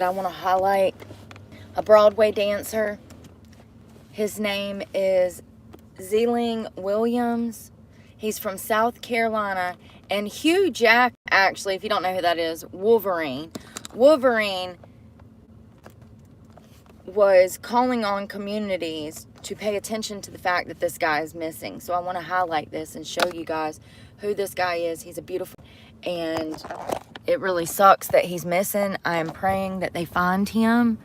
I want to highlight a Broadway dancer. His name is Zealing Williams. He's from South Carolina. And Hugh Jack, actually, if you don't know who that is, Wolverine was calling on communities to pay attention to the fact that this guy is missing. So I want to highlight this and show you guys who this guy is. He's a beautiful, and it really sucks that he's missing. I am praying that they find him.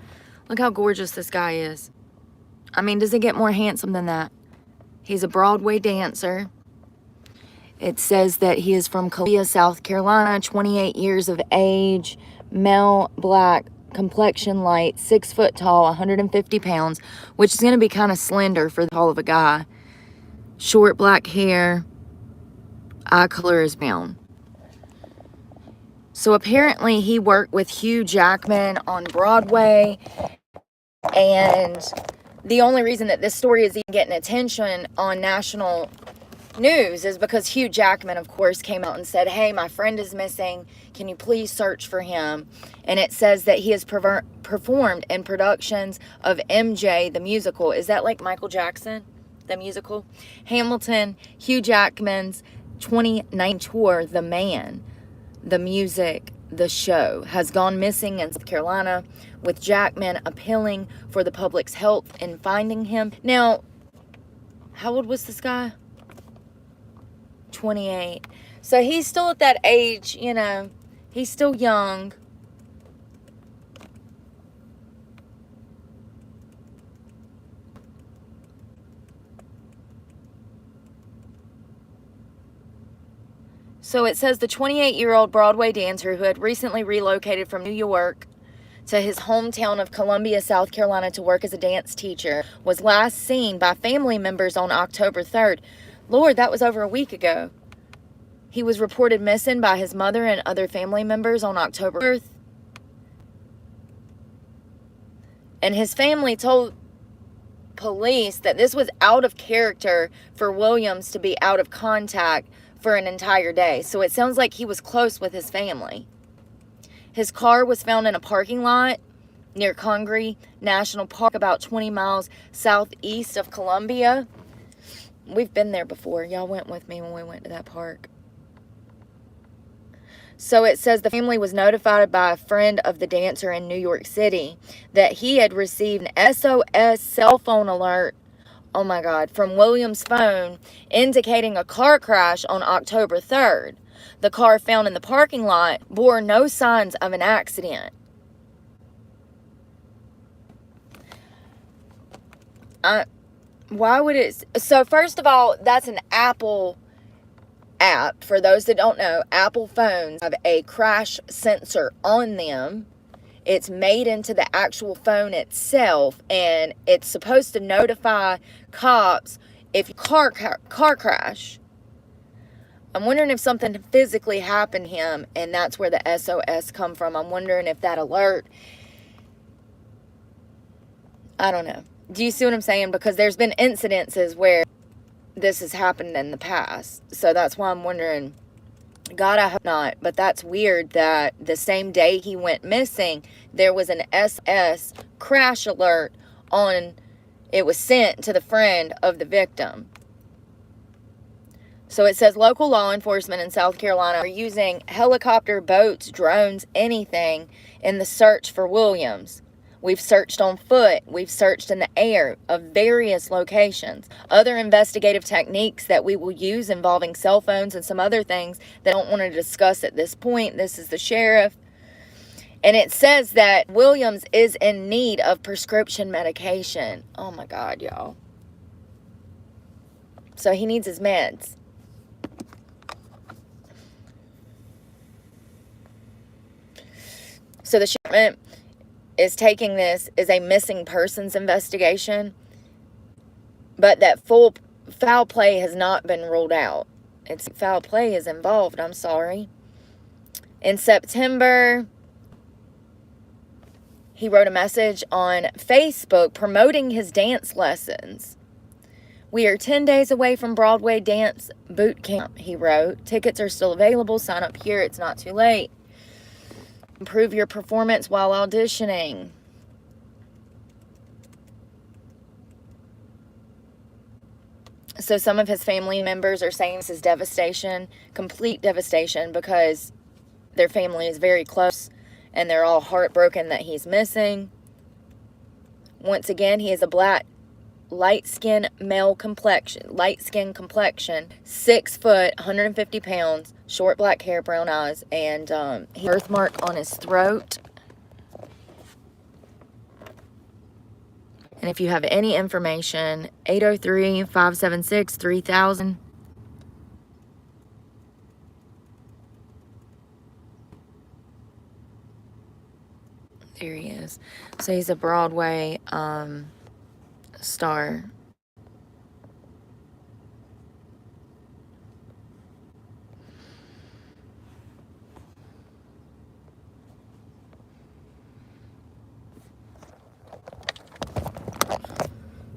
Look how gorgeous this guy is. I mean, does it get more handsome than that? He's a Broadway dancer. It says that he is from Columbia, South Carolina, 28 years of age, male, black, complexion light, 6 foot tall, 150 pounds, which is going to be kind of slender for the tall of a guy. Short black hair, eye color is brown. So apparently he worked with Hugh Jackman on Broadway, and the only reason that this story is even getting attention on national news is because Hugh Jackman, of course, came out and said, hey, my friend is missing. Can you please search for him? And it says that he has performed in productions of MJ, the musical. Is that like Michael Jackson, the musical? Hamilton, Hugh Jackman's 2019 tour, The Man, the music, the show, has gone missing in South Carolina, with Jackman appealing for the public's help in finding him. Now, how old was this guy? 28. So he's still at that age, you know, he's still young. So it says the 28-year-old Broadway dancer, who had recently relocated from New York to his hometown of Columbia, South Carolina, to work as a dance teacher, was last seen by family members on October 3rd. Lord, that was over a week ago. He was reported missing by his mother and other family members on October 4th. And his family told police that this was out of character for Williams to be out of contact for an entire day. So it sounds like he was close with his family. His car was found in a parking lot near Congaree National Park, about 20 miles southeast of Columbia. We've been there before. Y'all went with me when we went to that park. So it says the family was notified by a friend of the dancer in New York City that he had received an SOS cell phone alert, oh my God, from Williams' phone indicating a car crash on October 3rd. The car found in the parking lot bore no signs of an accident. Why would it? So first of all, that's an Apple app. For those that don't know, Apple phones have a crash sensor on them. It's made into the actual phone itself, and it's supposed to notify cops if you car crash. I'm wondering if something physically happened to him, and that's where the SOS come from. I'm wondering if that alert, I don't know. Do you see what I'm saying? Because there's been incidences where this has happened in the past. So that's why I'm wondering, God, I hope not. But that's weird that the same day he went missing, there was an SS crash alert on, it was sent to the friend of the victim. So it says local law enforcement in South Carolina are using helicopter, boats, drones, anything in the search for Williams. We've searched on foot. We've searched in the air of various locations. Other investigative techniques that we will use involving cell phones and some other things that I don't want to discuss at this point. This is the sheriff. And it says that Williams is in need of prescription medication. Oh my God, y'all. So he needs his meds. So the sheriff is taking this as a missing persons investigation, but that foul play has not been ruled out. It's foul play is involved, I'm sorry. In September, he wrote a message on Facebook promoting his dance lessons. We are 10 days away from Broadway Dance Boot Camp, he wrote. Tickets are still available. Sign up here. It's not too late. Improve your performance while auditioning. So some of his family members are saying this is devastation, complete devastation, because their family is very close and they're all heartbroken that he's missing. Once again, he is a black, light-skinned male complexion, 6 foot, 150 pounds, short black hair, brown eyes, and birthmark on his throat. And if you have any information, 803-576-3000. There he is. So he's a Broadway star.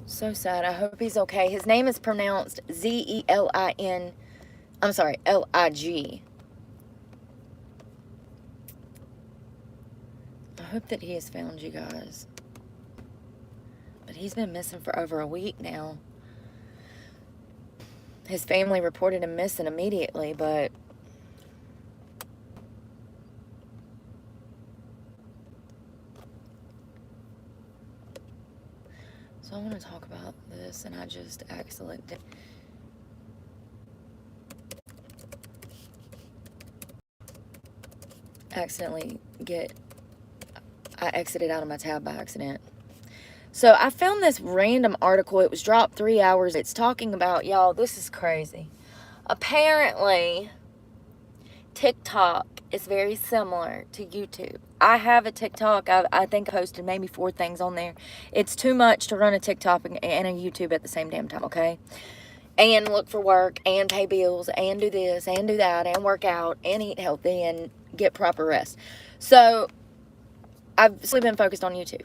So sad. I hope he's okay. His name is pronounced Z-E-L-I-N. I'm sorry, L-I-G. I hope that he has found you guys. But he's been missing for over a week now. His family reported him missing immediately, but so I want to talk about this, and I just I exited out of my tab by accident. So I found this random article. It was dropped 3 hours. It's talking about, y'all, this is crazy. Apparently, TikTok is very similar to YouTube. I have a TikTok. I think I posted maybe 4 things on there. It's too much to run a TikTok and a YouTube at the same damn time, okay? And look for work, and pay bills, and do this, and do that, and work out, and eat healthy, and get proper rest. So I've still been focused on YouTube.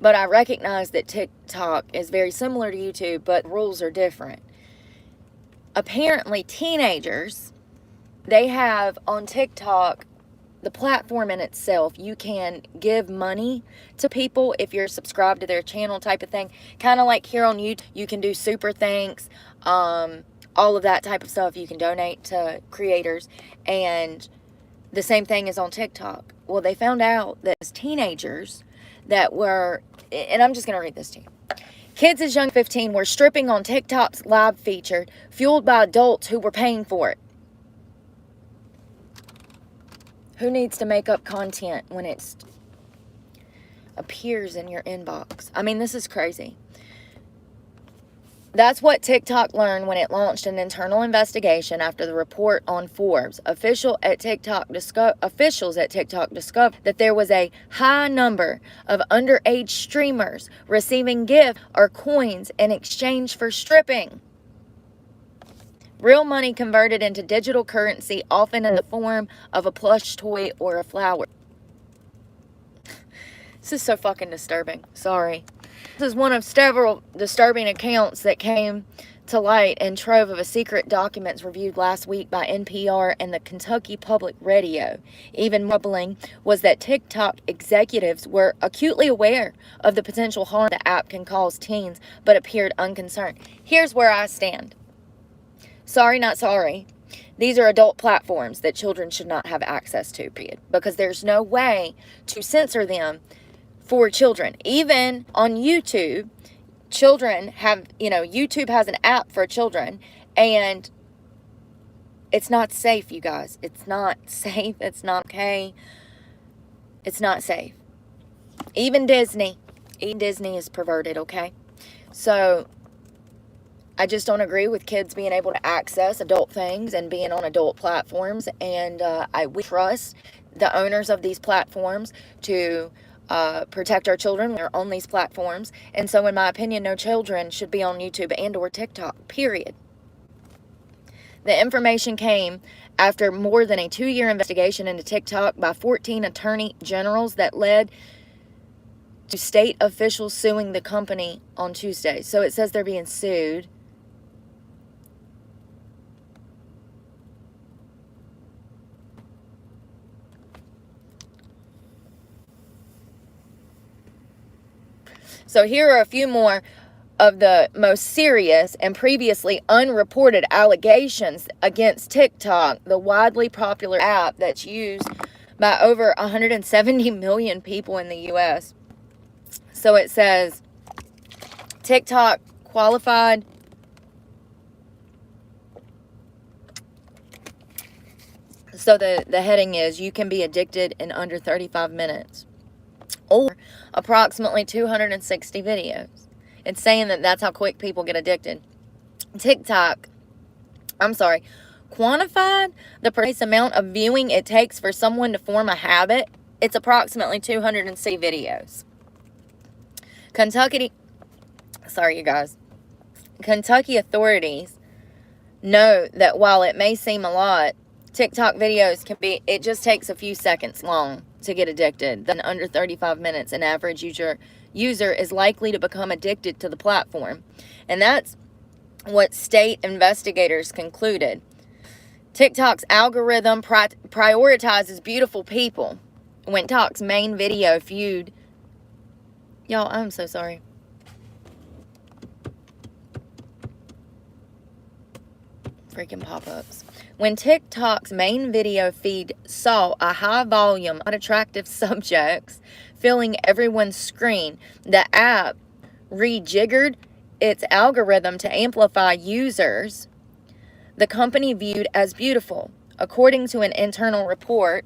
But I recognize that TikTok is very similar to YouTube, but rules are different. Apparently, teenagers, they have on TikTok, the platform in itself, you can give money to people if you're subscribed to their channel type of thing. Kind of like here on YouTube, you can do super thanks, all of that type of stuff. You can donate to creators, and the same thing is on TikTok. Well, they found out that as teenagers that were, and I'm just going to read this to you. Kids as young as 15 were stripping on TikTok's live feature, fueled by adults who were paying for it. Who needs to make up content when it appears in your inbox? I mean, this is crazy. That's what TikTok learned when it launched an internal investigation after the report on Forbes. Officials at TikTok discovered that there was a high number of underage streamers receiving gifts or coins in exchange for stripping. Real money converted into digital currency, often in the form of a plush toy or a flower. This is so fucking disturbing. Sorry. This is one of several disturbing accounts that came to light in trove of a secret documents reviewed last week by NPR and the Kentucky Public Radio. Even more troubling was that TikTok executives were acutely aware of the potential harm the app can cause teens, but appeared unconcerned. Here's where I stand. Sorry, not sorry. These are adult platforms that children should not have access to, period. Because there's no way to censor them for children. Even on YouTube, children have, YouTube has an app for children, and it's not safe, you guys. It's not safe. It's not okay. It's not safe. Even Disney is perverted, okay? So I just don't agree with kids being able to access adult things and being on adult platforms. And we trust the owners of these platforms to protect our children when they're on these platforms. And so in my opinion, no children should be on YouTube and or TikTok, period. The information came after more than a 2-year investigation into TikTok by 14 attorney generals that led to state officials suing the company on Tuesday. So it says they're being sued. So here are a few more of the most serious and previously unreported allegations against TikTok, the widely popular app that's used by over 170 million people in the U.S. So it says, TikTok qualified. So the heading is, you can be addicted in under 35 minutes. Or approximately 260 videos. It's saying that that's how quick people get addicted. TikTok, quantified the precise amount of viewing it takes for someone to form a habit. It's approximately 260 videos. Kentucky authorities know that while it may seem a lot, TikTok videos it just takes a few seconds long to get addicted. Then under 35 minutes, an average user is likely to become addicted to the platform. And that's what state investigators concluded. TikTok's algorithm prioritizes beautiful people. When TikTok's main video viewed... Y'all, I'm so sorry. Freaking pop-ups. When TikTok's main video feed saw a high volume of attractive subjects filling everyone's screen, the app rejiggered its algorithm to amplify users the company viewed as beautiful, according to an internal report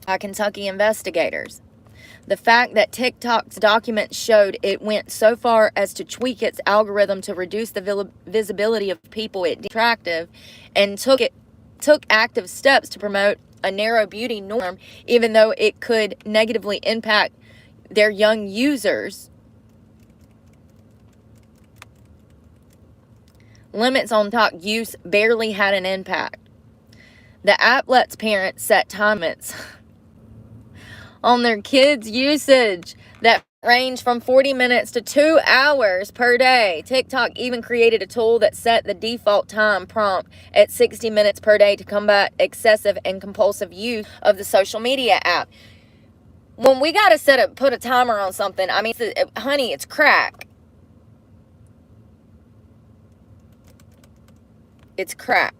by Kentucky investigators. The fact that TikTok's documents showed it went so far as to tweak its algorithm to reduce the visibility of people it deemed attractive, and took active steps to promote a narrow beauty norm, even though it could negatively impact their young users. Limits on TikTok use barely had an impact. The app lets parents set time limits on their kids' usage that range from 40 minutes to 2 hours per day. TikTok even created a tool that set the default time prompt at 60 minutes per day to combat excessive and compulsive use of the social media app. When we got to put a timer on something, I mean, honey, it's crack. It's crack.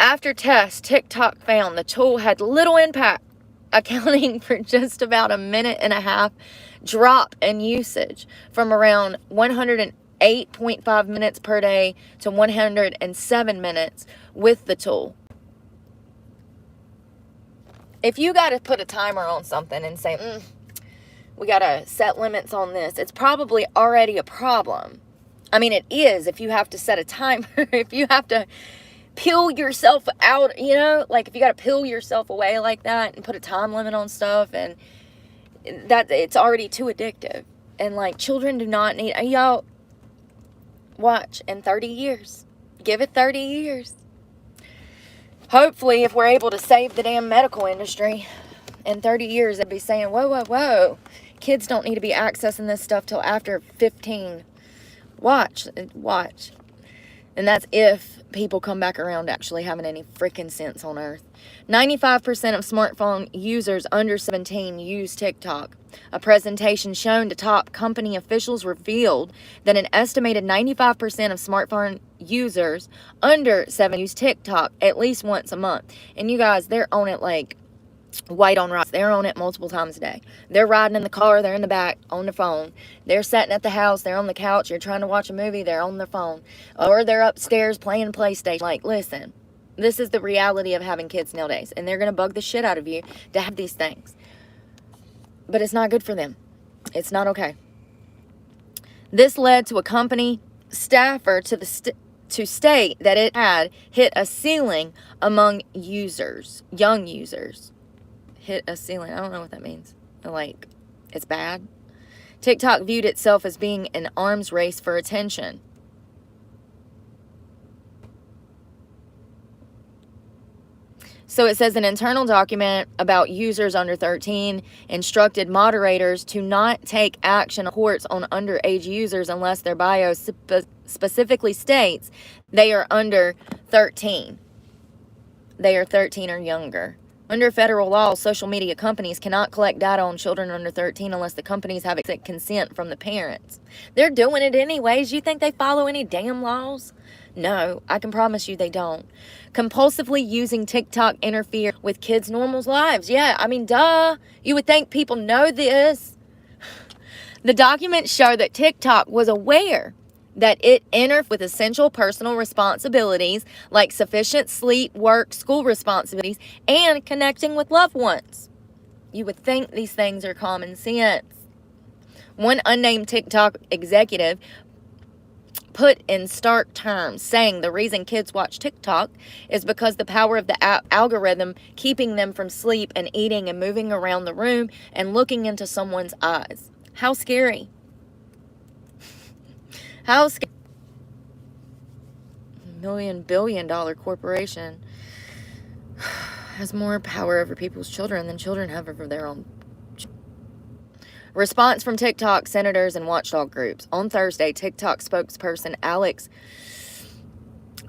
After tests, TikTok found the tool had little impact, accounting for just about a minute and a half drop in usage from around 108.5 minutes per day to 107 minutes with the tool. If you got to put a timer on something and say, we got to set limits on this, it's probably already a problem. I mean, it is if you have to set a timer, if you have to peel yourself out, like if you got to peel yourself away like that and put a time limit on stuff, and that it's already too addictive. And like, children do not need, y'all watch in 30 years, give it 30 years. Hopefully, if we're able to save the damn medical industry in 30 years, it'd be saying, whoa, kids don't need to be accessing this stuff till after 15. Watch. And that's if people come back around to actually having any freaking sense on earth. 95% of smartphone users under 17 use TikTok. A presentation shown to top company officials revealed that an estimated 95% of smartphone users under 7 use TikTok at least once a month. And you guys, they're on it like white on rice. They're on it multiple times a day. They're riding in the car, they're in the back on the phone. They're sitting at the house, they're on the couch, you're trying to watch a movie, they're on their phone. Or they're upstairs playing PlayStation. Like, listen, this is the reality of having kids nowadays. And they're going to bug the shit out of you to have these things. But it's not good for them. It's not okay. This led to a company staffer to state that it had hit a ceiling among users, young users. Hit a ceiling. I don't know what that means. Like, it's bad. TikTok viewed itself as being an arms race for attention. So it says an internal document about users under 13 instructed moderators to not take action reports on underage users unless their bio specifically states they are under 13. They are 13 or younger. Under federal law, social media companies cannot collect data on children under 13 unless the companies have consent from the parents. They're doing it anyways. You think they follow any damn laws? No, I can promise you they don't. Compulsively using TikTok interfere with kids' normal lives. Yeah, I mean, duh. You would think people know this. The documents show that TikTok was aware that it interfered with essential personal responsibilities like sufficient sleep, work, school responsibilities, and connecting with loved ones. You would think these things are common sense. One unnamed TikTok executive put in stark terms, saying the reason kids watch TikTok is because the power of the algorithm keeping them from sleep and eating and moving around the room and looking into someone's eyes. How scary. How scary. $1 billion corporation has more power over people's children than children have over their own. Response from TikTok senators and watchdog groups. On Thursday, TikTok spokesperson Alex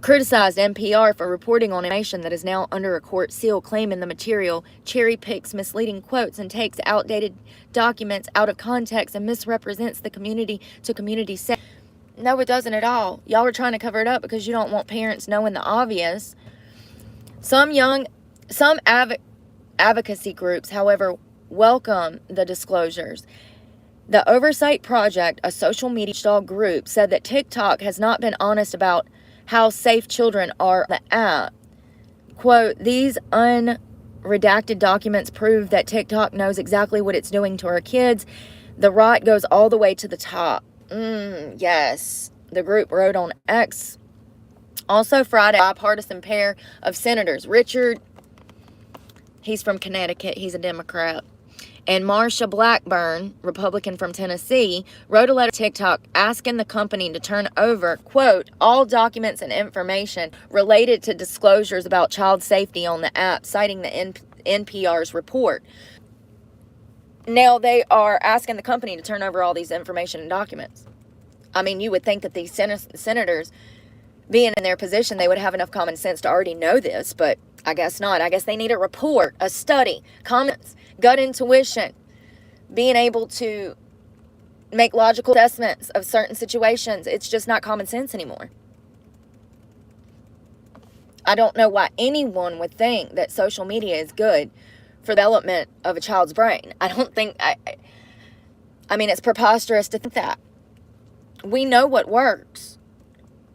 criticized NPR for reporting on information that is now under a court seal, claiming the material cherry picks misleading quotes and takes outdated documents out of context and misrepresents the community to community setting. No, it doesn't at all. Y'all are trying to cover it up because you don't want parents knowing the obvious. Some advocacy groups, however, welcome the disclosures. The Oversight Project, a social media watchdog group, said that TikTok has not been honest about how safe children are on the app. Quote, these unredacted documents prove that TikTok knows exactly what it's doing to our kids. The rot goes all the way to the top. Yes, the group wrote on X. Also Friday, a bipartisan pair of senators, Richard, he's from Connecticut, he's a Democrat, and Marsha Blackburn, Republican from Tennessee, wrote a letter to TikTok asking the company to turn over, quote, all documents and information related to disclosures about child safety on the app, citing the NPR's report. Now they are asking the company to turn over all these information and documents. I mean, you would think that these senators, being in their position, they would have enough common sense to already know this, but I guess not. I guess they need a report, a study, comments, gut intuition, being able to make logical assessments of certain situations. It's just not common sense anymore. I don't know why anyone would think that social media is good for the development of a child's brain. I don't think, I mean, it's preposterous to think that. We know what works.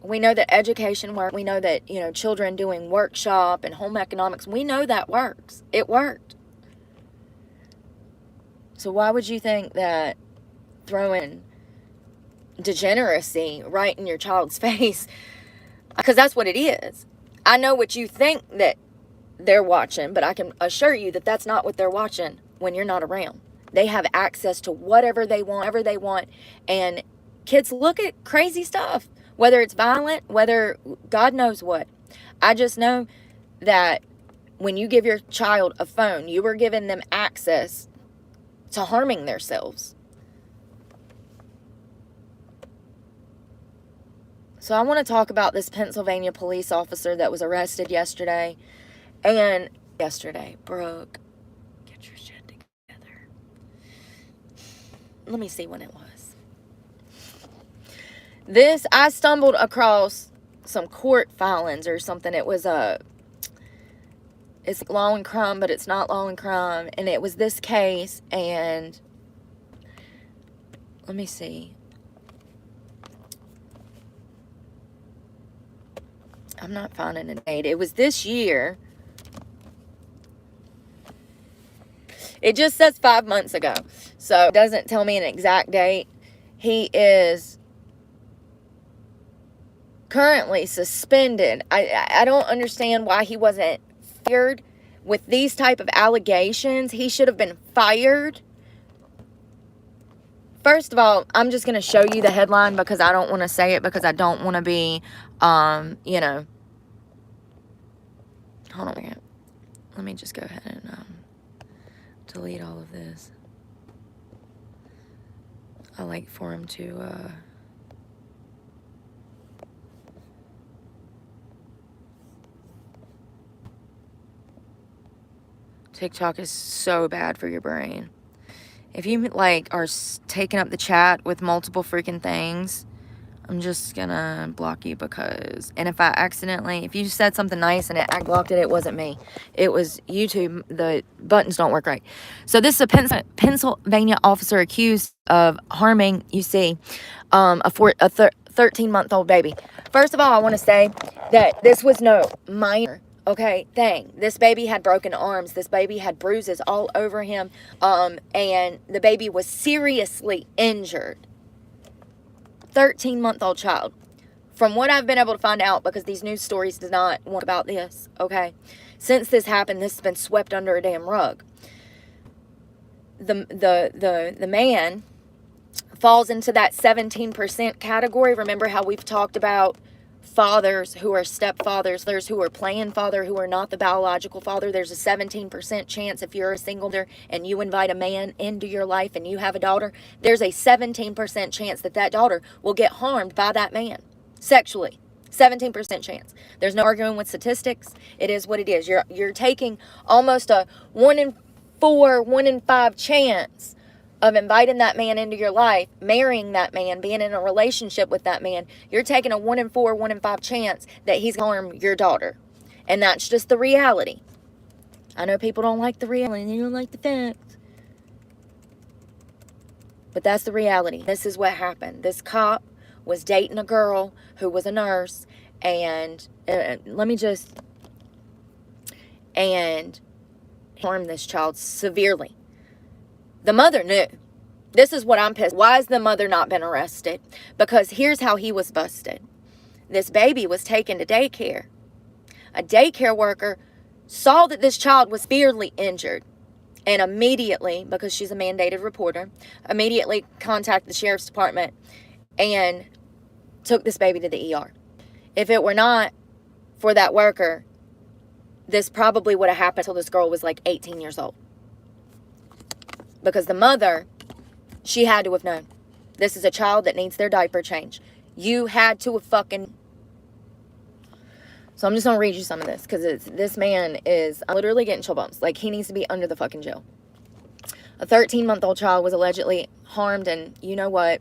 We know that education works. We know that, children doing workshop and home economics, we know that works. It worked. So why would you think that throwing degeneracy right in your child's face, because that's what it is. I know what you think that they're watching, but I can assure you that that's not what they're watching when you're not around. They have access to whatever they want, and kids look at crazy stuff, whether it's violent, whether God knows what. I just know that when you give your child a phone, you are giving them access to harming themselves. So I want to talk about this Pennsylvania police officer that was arrested yesterday. And Brooke, get your shit together. Let me see when it was. I stumbled across some court filings or something. It's law and crime, but it's not law and crime. And it was this case, and let me see. I'm not finding a date. It was this year. It just says 5 months ago. So it doesn't tell me an exact date. He is currently suspended. I don't understand why he wasn't fired with these type of allegations. He should have been fired. First of all, I'm just going to show you the headline because I don't want to say it because I don't want to be, Hold on a minute. Let me just go ahead and delete all of this. I like for him to TikTok is so bad for your brain. If you, like, are taking up the chat with multiple freaking things, I'm just gonna block you because... And if I accidentally... If you said something nice and I blocked it, it wasn't me. It was YouTube. The buttons don't work right. So this is a Pennsylvania officer accused of harming, you see, a 13-month-old baby. First of all, I want to say that this was no minor, okay, thing. This baby had broken arms. This baby had bruises all over him. And the baby was seriously injured. 13-month-old child. From what I've been able to find out, because these news stories do not want about this, okay? Since this happened, this has been swept under a damn rug. The man falls into that 17% category. Remember how we've talked about fathers who are stepfathers, there's who are playing father, who are not the biological father. There's a 17% chance if you're a single mother and you invite a man into your life and you have a daughter, there's a 17% chance that that daughter will get harmed by that man sexually. 17% chance. There's no arguing with statistics. It is what it is. You're taking almost a 1 in 4, 1 in 5 chance of inviting that man into your life, marrying that man, being in a relationship with that man. You're taking a 1 in 4, 1 in 5 chance that he's going to harm your daughter. And that's just the reality. I know people don't like the reality. They don't like the facts. But that's the reality. This is what happened. This cop was dating a girl who was a nurse. And and harmed this child severely. The mother knew. This is what I'm pissed. Why has the mother not been arrested? Because here's how he was busted. This baby was taken to daycare. A daycare worker saw that this child was severely injured and immediately, because she's a mandated reporter, immediately contacted the sheriff's department and took this baby to the ER. If it were not for that worker, this probably would have happened until this girl was like 18 years old. Because the mother, she had to have known. This is a child that needs their diaper change. You had to have fucking... So I'm just going to read you some of this. Because this man is... I'm literally getting chill bumps. Like, he needs to be under the fucking jail. A 13-month-old child was allegedly harmed and, you know what,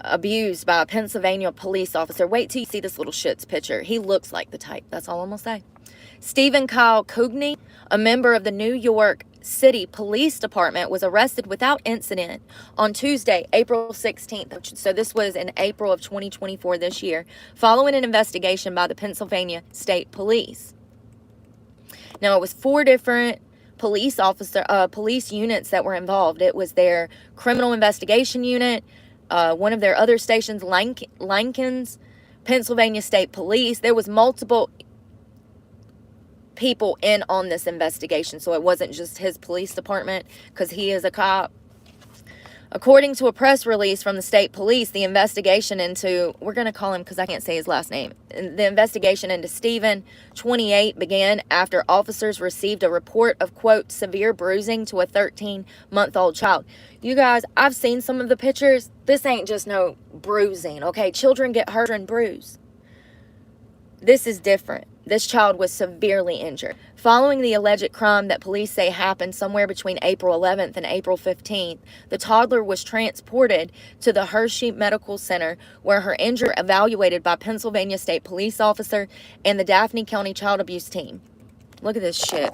abused by a Pennsylvania police officer. Wait till you see this little shit's picture. He looks like the type. That's all I'm going to say. Stephen Kyle Cogney, a member of the New York City Police Department, was arrested without incident on Tuesday, April 16th. So this was in April of 2024 this year, following an investigation by the Pennsylvania State Police. Now, it was 4 different police units that were involved. It was their criminal investigation unit, one of their other stations, Lincoln's Pennsylvania State Police. There was multiple people in on this investigation, so it wasn't just his police department, because he is a cop. According to a press release from the state police, the investigation into, we're going to call him because I can't say his last name, the investigation into Stephen, 28, began after officers received a report of, quote, severe bruising to a 13-month-old child. You guys, I've seen some of the pictures. This ain't just no bruising, okay? Children get hurt and bruised. This is different. This child was severely injured. Following the alleged crime that police say happened somewhere between April 11th and April 15th, the toddler was transported to the Hershey Medical Center, where her injury evaluated by Pennsylvania State Police officer and the Daphne County Child Abuse Team. Look at this shit.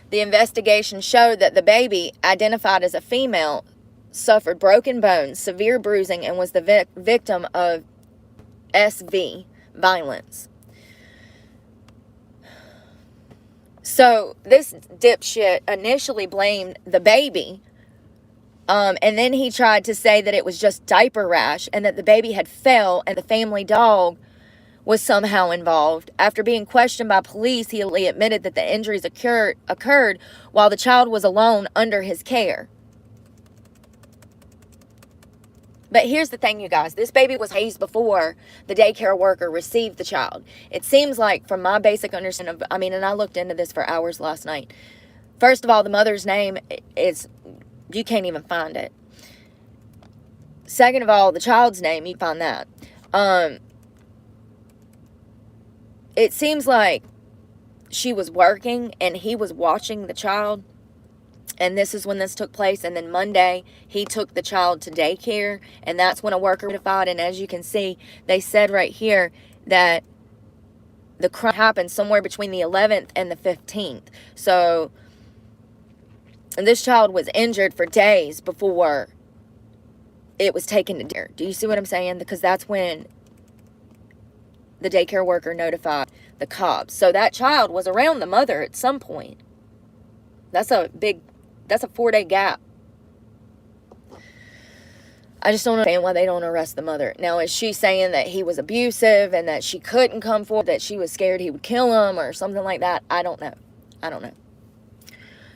The investigation showed that the baby, identified as a female, suffered broken bones, severe bruising, and was the victim of SV violence. So this dipshit initially blamed the baby, and then he tried to say that it was just diaper rash and that the baby had fell and the family dog was somehow involved. After being questioned by police, he admitted that the injuries occurred while the child was alone under his care. But here's the thing, you guys. This baby was hazed before the daycare worker received the child. It seems like, from my basic understanding of, and I looked into this for hours last night. First of all, the mother's name is, you can't even find it. Second of all, the child's name, you find that. It seems like she was working and he was watching the child. And this is when this took place. And then Monday, he took the child to daycare. And that's when a worker notified. And as you can see, they said right here that the crime happened somewhere between the 11th and the 15th. So, and this child was injured for days before it was taken to daycare. Do you see what I'm saying? Because that's when the daycare worker notified the cops. So that child was around the mother at some point. That's a 4-day gap. I just don't understand why they don't arrest the mother. Now, is she saying that he was abusive and that she couldn't come forward, that she was scared he would kill him or something like that? I don't know.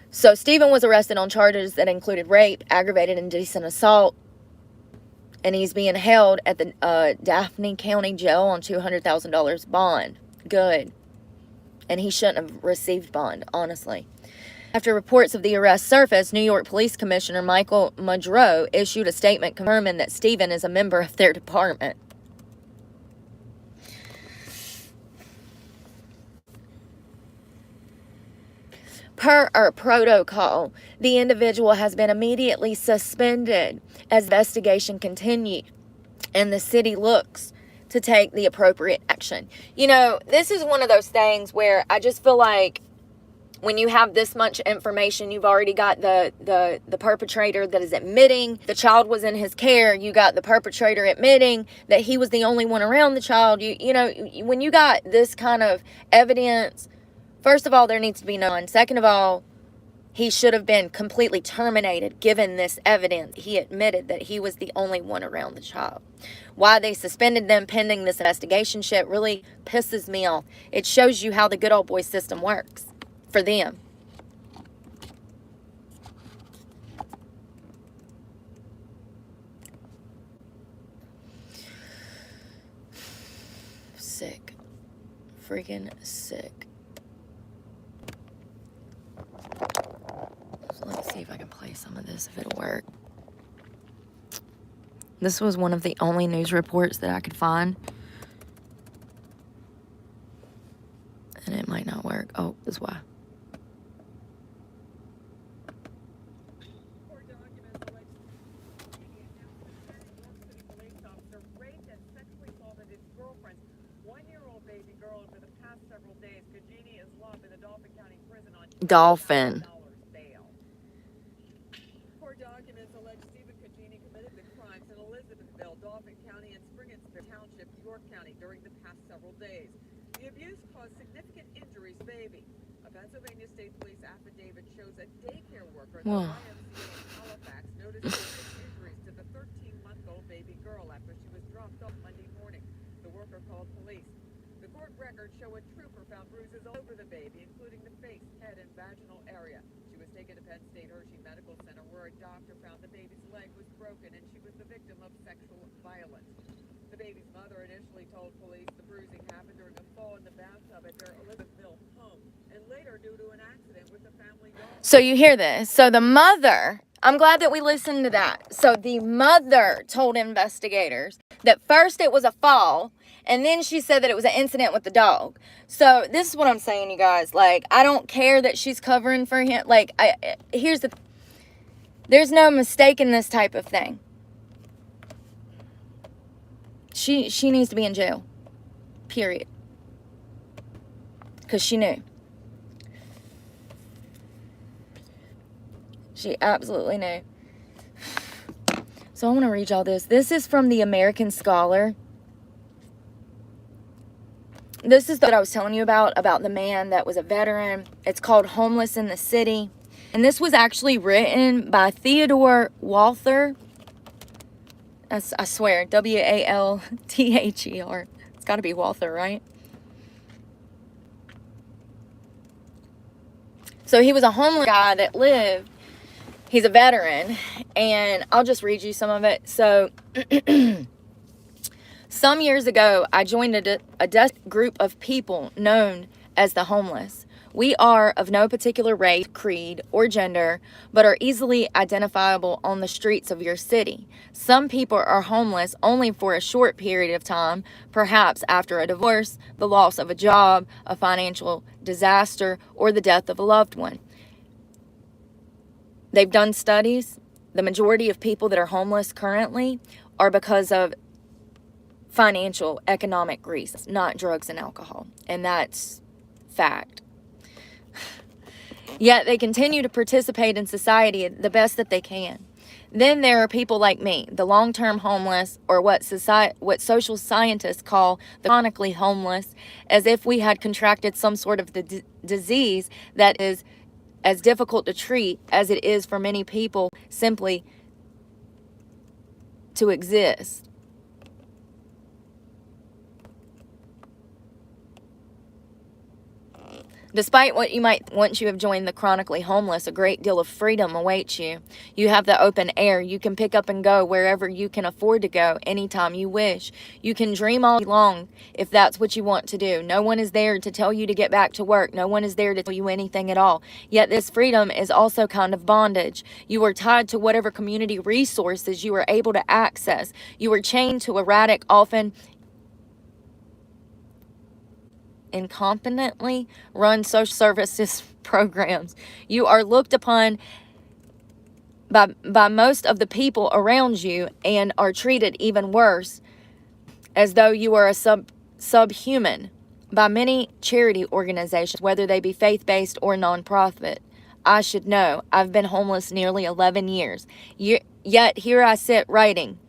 So Stephen was arrested on charges that included rape, aggravated indecent assault, and he's being held at the Daphne County Jail on $200,000 bond. Good. And he shouldn't have received bond, honestly. After reports of the arrest surfaced, New York Police Commissioner Michael Mudrow issued a statement confirming that Stephen is a member of their department. Per our protocol, the individual has been immediately suspended as investigation continues, and the city looks to take the appropriate action. You know, this is one of those things where I just feel like when you have this much information, you've already got the perpetrator that is admitting the child was in his care. You got the perpetrator admitting that he was the only one around the child. You know, when you got this kind of evidence, first of all, there needs to be none. Second of all, he should have been completely terminated given this evidence. He admitted that he was the only one around the child. Why they suspended them pending this investigation shit really pisses me off. It shows you how the good old boy system works for them. Sick. Freaking sick. So let's see if I can play some of this, if it'll work. This was one of the only news reports that I could find. And it might not work. Oh, this is why. Dolphin. Court documents allege Stephen Cagini committed the crimes in Elizabethville, Dauphin County, and Springettsville Township, York County, during the past several days. The abuse caused significant injuries to the baby. A Pennsylvania State Police affidavit shows a daycare worker at the YMCA in Halifax noticed injuries to the 13-month-old baby girl after she was dropped off Monday morning. The worker called police. The court records show a trooper found bruises all over the baby, including the face, head, and vaginal area. She was taken to Penn State Hershey Medical Center, where a doctor found the baby's leg was broken and she was the victim of sexual violence. The baby's mother initially told police the bruising happened during a fall in the bathtub at their Elizabethville home, and later due to an accident with the family dog. So you hear this. So the mother, I'm glad that we listened to that. So the mother told investigators that first it was a fall, and then she said that it was an incident with the dog. So this is what I'm saying, you guys. Like, I don't care that she's covering for him. Like, there's no mistake in this type of thing. She needs to be in jail. Period. Because she knew. She absolutely knew. So I want to read y'all this. This is from the American Scholar. This is what I was telling you about the man that was a veteran. It's called Homeless in the City. And this was actually written by Theodore Walther. I swear, Walther. It's got to be Walther, right? So he was a homeless guy that lived. He's a veteran. And I'll just read you some of it. So some years ago, I joined a group of people known as the homeless. We are of no particular race, creed, or gender, but are easily identifiable on the streets of your city. Some people are homeless only for a short period of time, perhaps after a divorce, the loss of a job, a financial disaster, or the death of a loved one. They've done studies. The majority of people that are homeless currently are because of financial, economic reasons, not drugs and alcohol. And that's fact. Yet they continue to participate in society the best that they can. Then there are people like me, the long-term homeless, or what social scientists call the chronically homeless, as if we had contracted some sort of disease that is as difficult to treat as it is for many people simply to exist. Despite what you might, once you have joined the chronically homeless, a great deal of freedom awaits you. You have the open air. You can pick up and go wherever you can afford to go anytime you wish. You can dream all day long if that's what you want to do. No one is there to tell you to get back to work. No one is there to tell you anything at all. Yet this freedom is also kind of bondage. You are tied to whatever community resources you are able to access. You are chained to erratic, often incompetently run social services programs. You are looked upon by most of the people around you and are treated even worse, as though you are a subhuman by many charity organizations, whether they be faith-based or nonprofit. I should know. I've been homeless nearly 11 years. Yet here I sit writing.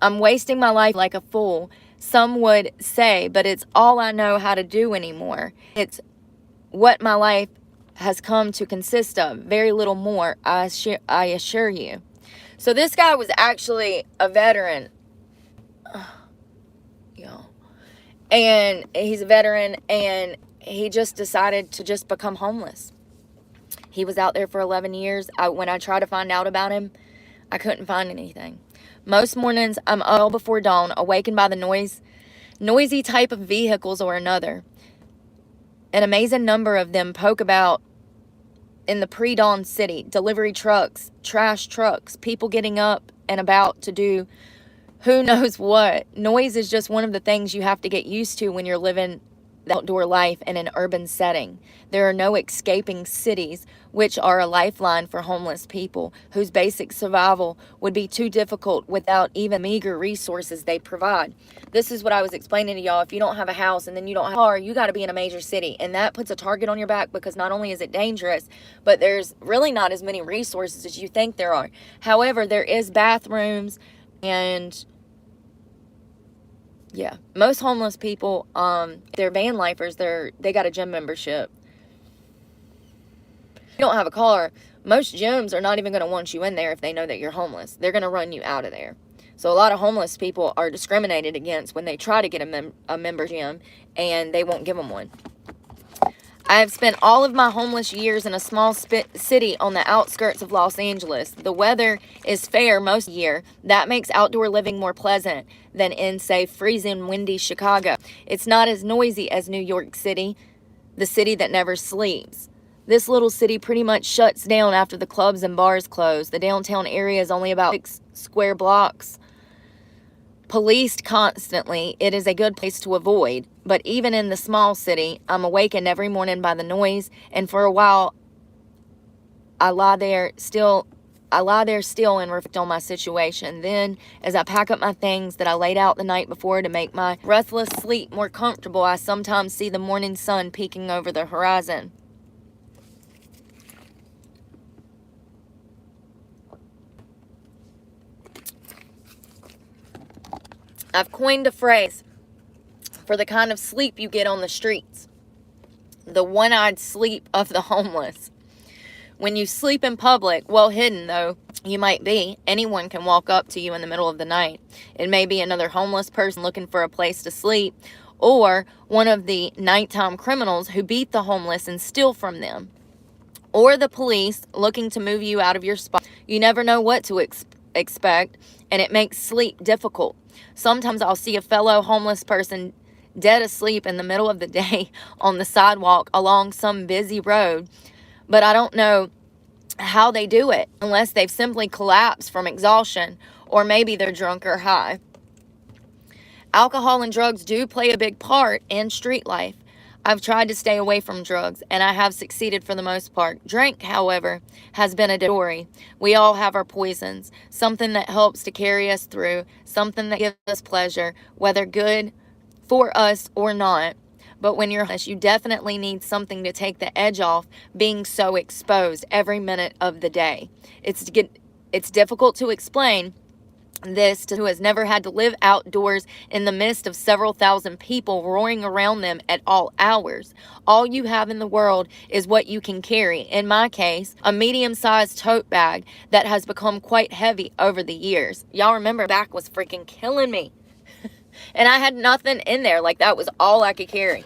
I'm wasting my life like a fool, some would say, but it's all I know how to do anymore. It's what my life has come to consist of. Very little more, I assure you. So this guy was actually a veteran. And he's a veteran, and he just decided to just become homeless. He was out there for 11 years. When I tried to find out about him, I couldn't find anything. Most mornings, I'm up before dawn, awakened by the noisy type of vehicles or another. An amazing number of them poke about in the pre-dawn city. Delivery trucks, trash trucks, people getting up and about to do who knows what. Noise is just one of the things you have to get used to when you're living the outdoor life in an urban setting. There are no escaping cities, which are a lifeline for homeless people whose basic survival would be too difficult without even meager resources they provide. This is what I was explaining to y'all. If you don't have a house and then you don't have a car, you got to be in a major city, and that puts a target on your back, because not only is it dangerous, but there's really not as many resources as you think there are. However, there is bathrooms, and yeah, most homeless people, they're van lifers. They got a gym membership. If you don't have a car, most gyms are not even going to want you in there if they know that you're homeless. They're going to run you out of there. So a lot of homeless people are discriminated against when they try to get a member gym, and they won't give them one. I have spent all of my homeless years in a small city on the outskirts of Los Angeles. The weather is fair most of the year. That makes outdoor living more pleasant than in, say, freezing, windy Chicago. It's not as noisy as New York City, the city that never sleeps. This little city pretty much shuts down after the clubs and bars close. The downtown area is only about 6 square blocks. Policed constantly, it is a good place to avoid. But even in the small city, I'm awakened every morning by the noise, and for a while, I lie there still and reflect on my situation. Then, as I pack up my things that I laid out the night before to make my breathless sleep more comfortable, I sometimes see the morning sun peeking over the horizon. I've coined a phrase for the kind of sleep you get on the streets. The one-eyed sleep of the homeless. When you sleep in public, well hidden though you might be, anyone can walk up to you in the middle of the night. It may be another homeless person looking for a place to sleep, or one of the nighttime criminals who beat the homeless and steal from them, or the police looking to move you out of your spot. You never know what to expect, and it makes sleep difficult. Sometimes I'll see a fellow homeless person dead asleep in the middle of the day on the sidewalk along some busy road. But I don't know how they do it unless they've simply collapsed from exhaustion, or maybe they're drunk or high. Alcohol and drugs do play a big part in street life. I've tried to stay away from drugs, and I have succeeded for the most part. Drink, however, has been a story. We all have our poisons, something that helps to carry us through, something that gives us pleasure, whether good for us or not. But when you're homeless, you definitely need something to take the edge off being so exposed every minute of the day. It's difficult to explain this to who has never had to live outdoors in the midst of several thousand people roaring around them at all hours. All you have in the world is what you can carry. In my case, a medium-sized tote bag that has become quite heavy over the years. Y'all remember, back was freaking killing me. And I had nothing in there. Like, that was all I could carry.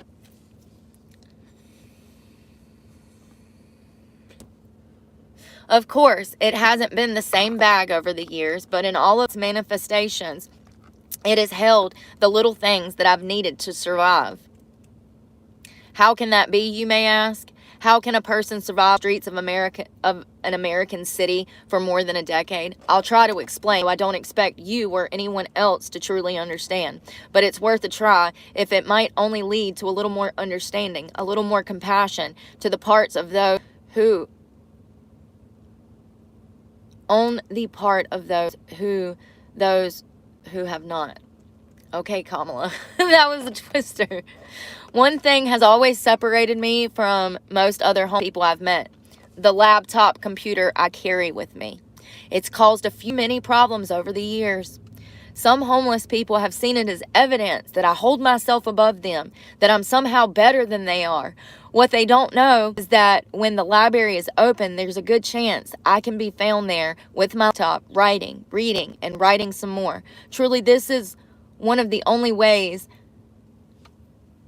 Of course, it hasn't been the same bag over the years, but in all its manifestations, it has held the little things that I've needed to survive. How can that be, you may ask? How can a person survive the streets of an American city for more than a decade? I'll try to explain. I don't expect you or anyone else to truly understand, but it's worth a try if it might only lead to a little more understanding, a little more compassion to the parts of those who on the part of those who have not. Okay, Kamala. That was a twister. One thing has always separated me from most other homeless people I've met: the laptop computer I carry with me. It's caused a few many problems over the years. Some homeless people have seen it as evidence that I hold myself above them, that I'm somehow better than they are. What they don't know is that when the library is open, there's a good chance I can be found there with my laptop, writing, reading, and writing some more. Truly, this is one of the only ways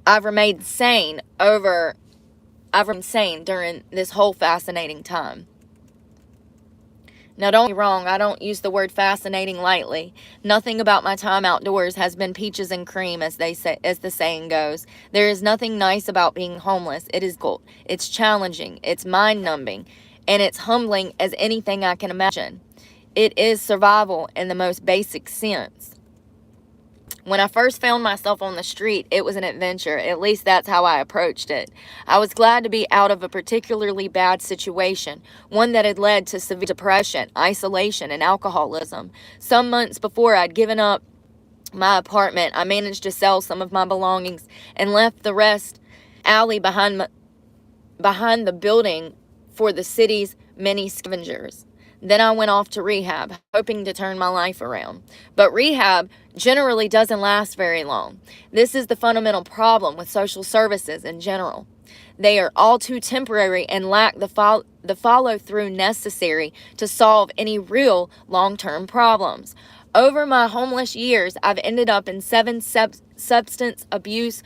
I've remained sane during this whole fascinating time. Now, don't get me wrong, I don't use the word fascinating lightly. Nothing about my time outdoors has been peaches and cream, as the saying goes. There is nothing nice about being homeless. It is difficult, it's challenging, it's mind-numbing, and it's humbling as anything I can imagine. It is survival in the most basic sense. When I first found myself on the street, it was an adventure. At least that's how I approached it. I was glad to be out of a particularly bad situation, one that had led to severe depression, isolation, and alcoholism. Some months before I'd given up my apartment, I managed to sell some of my belongings and left the rest alley behind the building for the city's many scavengers. Then I went off to rehab, hoping to turn my life around. But rehab generally doesn't last very long. This is the fundamental problem with social services in general. They are all too temporary and lack the follow-through necessary to solve any real long-term problems. Over my homeless years, I've ended up in 7 substance abuse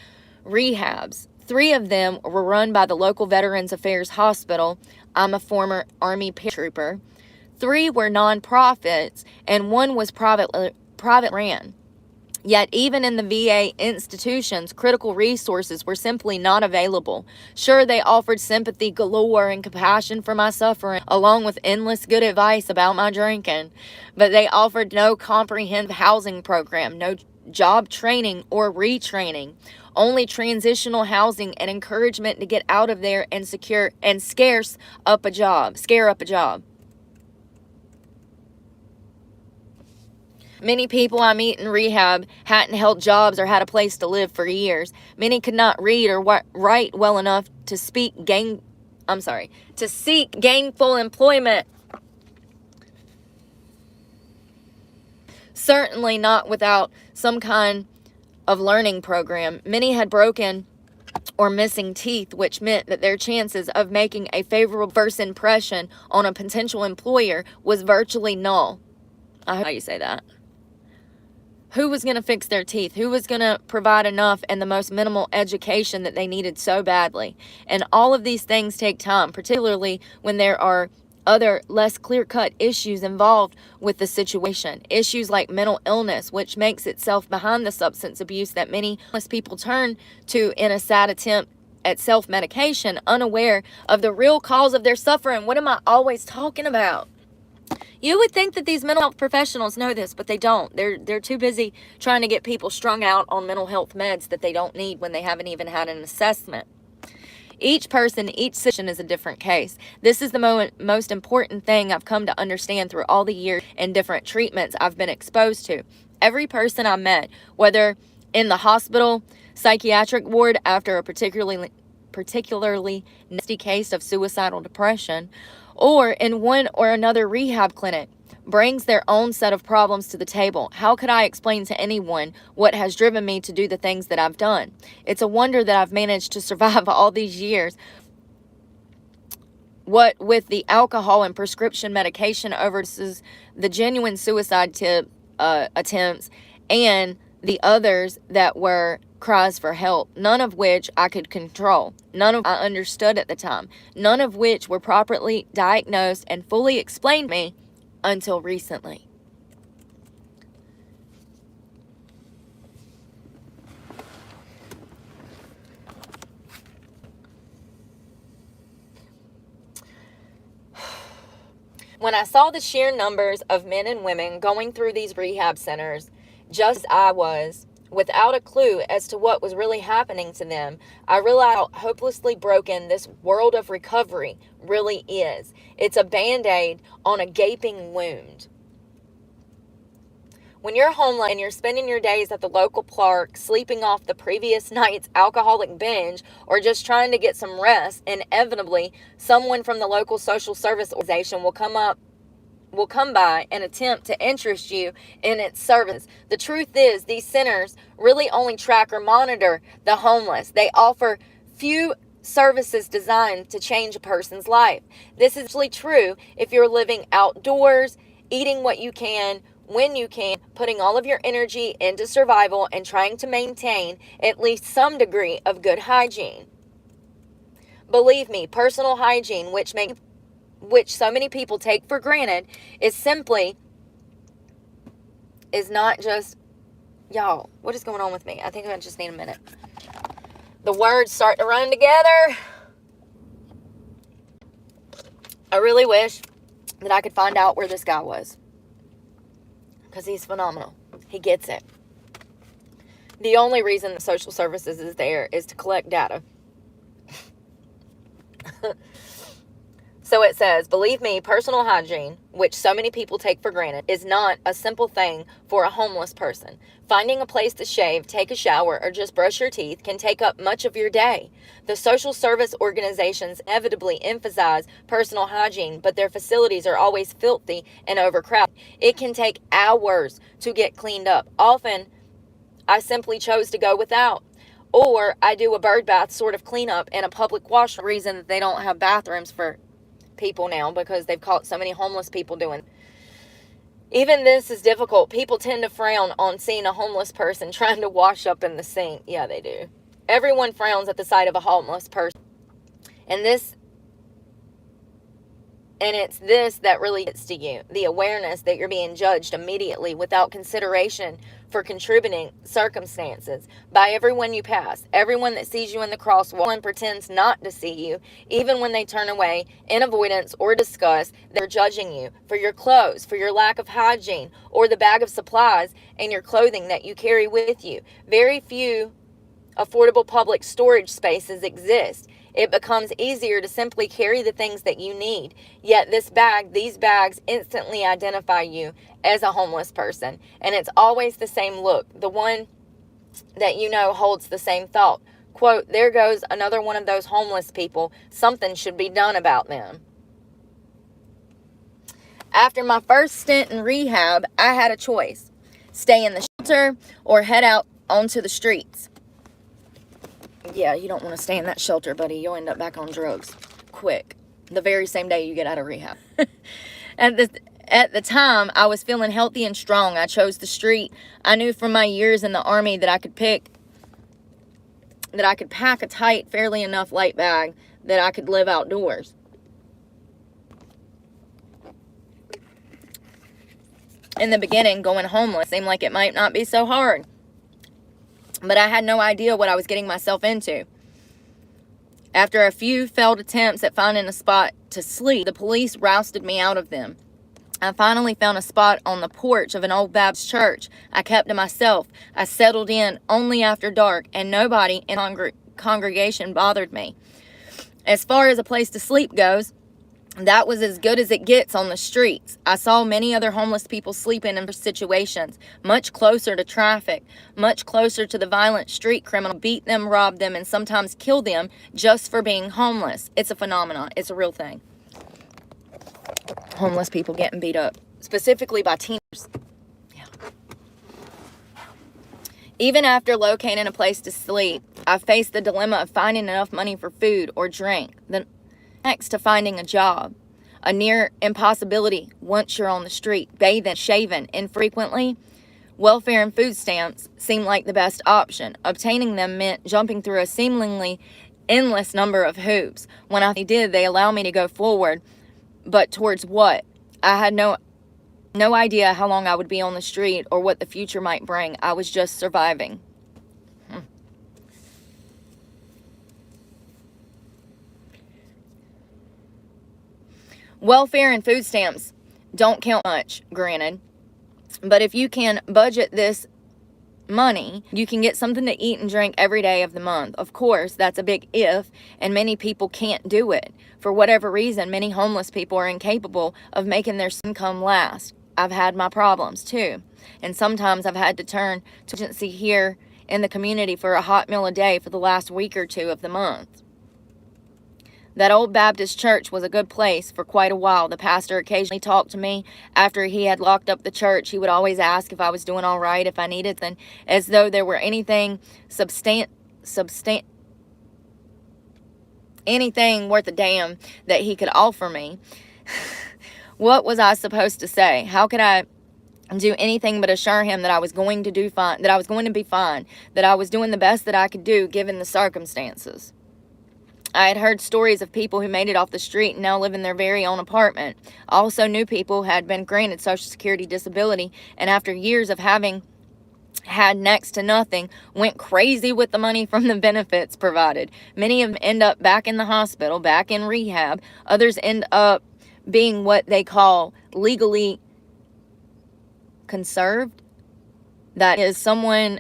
rehabs. 3 of them were run by the local Veterans Affairs Hospital. I'm a former Army paratrooper. 3 were nonprofits, and 1 was private ran. Yet even in the VA institutions, critical resources were simply not available. Sure, they offered sympathy galore and compassion for my suffering, along with endless good advice about my drinking. But they offered no comprehensive housing program, no job training or retraining, only transitional housing and encouragement to get out of there and scare up a job. Many people I meet in rehab hadn't held jobs or had a place to live for years. Many could not read or write well enough to seek gainful employment. Certainly not without some kind of learning program. Many had broken or missing teeth, which meant that their chances of making a favorable first impression on a potential employer was virtually null. I hope you say that. Who was going to fix their teeth? Who was going to provide enough and the most minimal education that they needed so badly? And all of these things take time, particularly when there are other less clear-cut issues involved with the situation. Issues like mental illness, which makes itself behind the substance abuse that many homeless people turn to in a sad attempt at self-medication, unaware of the real cause of their suffering. What am I always talking about? You would think that these mental health professionals know this, but they don't. They're too busy trying to get people strung out on mental health meds that they don't need when they haven't even had an assessment. Each person, each situation is a different case. This is the most important thing I've come to understand through all the years and different treatments I've been exposed to. Every person I met, whether in the hospital, psychiatric ward after a particularly nasty case of suicidal depression, or in one or another rehab clinic, brings their own set of problems to the table. How could I explain to anyone what has driven me to do the things that I've done? It's a wonder that I've managed to survive all these years. What with the alcohol and prescription medication overdoses, the genuine suicide attempts, and the others that were cries for help, none of which I could control, none of I understood at the time, none of which were properly diagnosed and fully explained to me until recently. When I saw the sheer numbers of men and women going through these rehab centers, just as I was, without a clue as to what was really happening to them, I realized how hopelessly broken this world of recovery really is. It's a band-aid on a gaping wound. When you're homeless and you're spending your days at the local park, sleeping off the previous night's alcoholic binge, or just trying to get some rest, inevitably, someone from the local social service organization will come by and attempt to interest you in its service. The truth is, these centers really only track or monitor the homeless. They offer few services designed to change a person's life. This is actually true if you're living outdoors, eating what you can, when you can, putting all of your energy into survival and trying to maintain at least some degree of good hygiene. Believe me, personal hygiene, which so many people take for granted, is not just, y'all, what is going on with me? I think I just need a minute. The words start to run together. I really wish that I could find out where this guy was, because he's phenomenal. He gets it. The only reason that social services is there is to collect data. So it says, believe me, personal hygiene, which so many people take for granted, is not a simple thing for a homeless person. Finding a place to shave, take a shower, or just brush your teeth can take up much of your day. The social service organizations inevitably emphasize personal hygiene, but their facilities are always filthy and overcrowded. It can take hours to get cleaned up. Often, I simply chose to go without. Or I do a bird bath sort of cleanup in a public washroom. The reason that they don't have bathrooms for people now, because they've caught so many homeless people doing. Even this is difficult. People tend to frown on seeing a homeless person trying to wash up in the sink. Yeah, they do. Everyone frowns at the sight of a homeless person. And it's this that really gets to you. The awareness that you're being judged immediately without consideration for contributing circumstances by everyone you pass. Everyone that sees you in the crosswalk and pretends not to see you, even when they turn away in avoidance or disgust, they're judging you for your clothes, for your lack of hygiene, or the bag of supplies and your clothing that you carry with you. Very few affordable public storage spaces exist. It becomes easier to simply carry the things that you need. Yet these bags instantly identify you as a homeless person. And it's always the same look. The one that you know holds the same thought. Quote, there goes another one of those homeless people. Something should be done about them. After my first stint in rehab, I had a choice. Stay in the shelter or head out onto the streets. Yeah, you don't want to stay in that shelter, buddy. You'll end up back on drugs quick. The very same day you get out of rehab. At the time, I was feeling healthy and strong. I chose the street. I knew from my years in the Army that I could pack a tight, fairly enough light bag that I could live outdoors. In the beginning, going homeless seemed like it might not be so hard. But I had no idea what I was getting myself into. After a few failed attempts at finding a spot to sleep, the police rousted me out of them. I finally found a spot on the porch of an old Baptist church. I kept to myself. I settled in only after dark, and nobody in the congregation bothered me. As far as a place to sleep goes, that was as good as it gets on the streets. I saw many other homeless people sleeping in situations much closer to traffic, much closer to the violent street criminal, beat them, rob them, and sometimes kill them just for being homeless. It's a phenomenon. It's a real thing. Homeless people getting beat up, specifically by teenagers. Yeah. Even after locating a place to sleep, I faced the dilemma of finding enough money for food or drink. Then next to finding a job, a near impossibility once you're on the street, bathing, shaving infrequently. Welfare and food stamps seemed like the best option. Obtaining them meant jumping through a seemingly endless number of hoops. When I did, they allowed me to go forward, but towards what? I had no idea how long I would be on the street or what the future might bring. I was just surviving. Welfare and food stamps don't count much, granted. But if you can budget this money, you can get something to eat and drink every day of the month. Of course, that's a big if, and many people can't do it. For whatever reason, many homeless people are incapable of making their income last. I've had my problems too. And sometimes I've had to turn to agency here in the community for a hot meal a day for the last week or two of the month. That old Baptist church was a good place for quite a while. The pastor occasionally talked to me after he had locked up the church. He would always ask if I was doing all right, if I needed something, as though there were anything anything worth a damn that he could offer me. What was I supposed to say? How could I do anything but assure him that I was going to do fine, that I was going to be fine, that I was doing the best that I could do given the circumstances? I had heard stories of people who made it off the street and now live in their very own apartment. I also knew people who had been granted Social Security disability, and after years of having had next to nothing, went crazy with the money from the benefits provided. Many of them end up back in the hospital, back in rehab. Others end up being what they call legally conserved. That is someone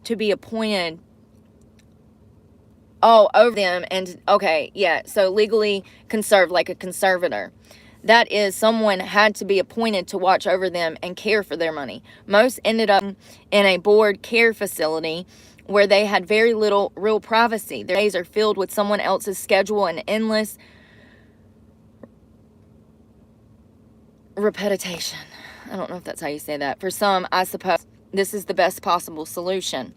to be appointed over them, and okay, yeah, so legally conserved, like a conservator. That is, someone had to be appointed to watch over them and care for their money. Most ended up in a board care facility where they had very little real privacy. Their days are filled with someone else's schedule and endless repetition. I don't know if that's how you say that. For some, I suppose this is the best possible solution.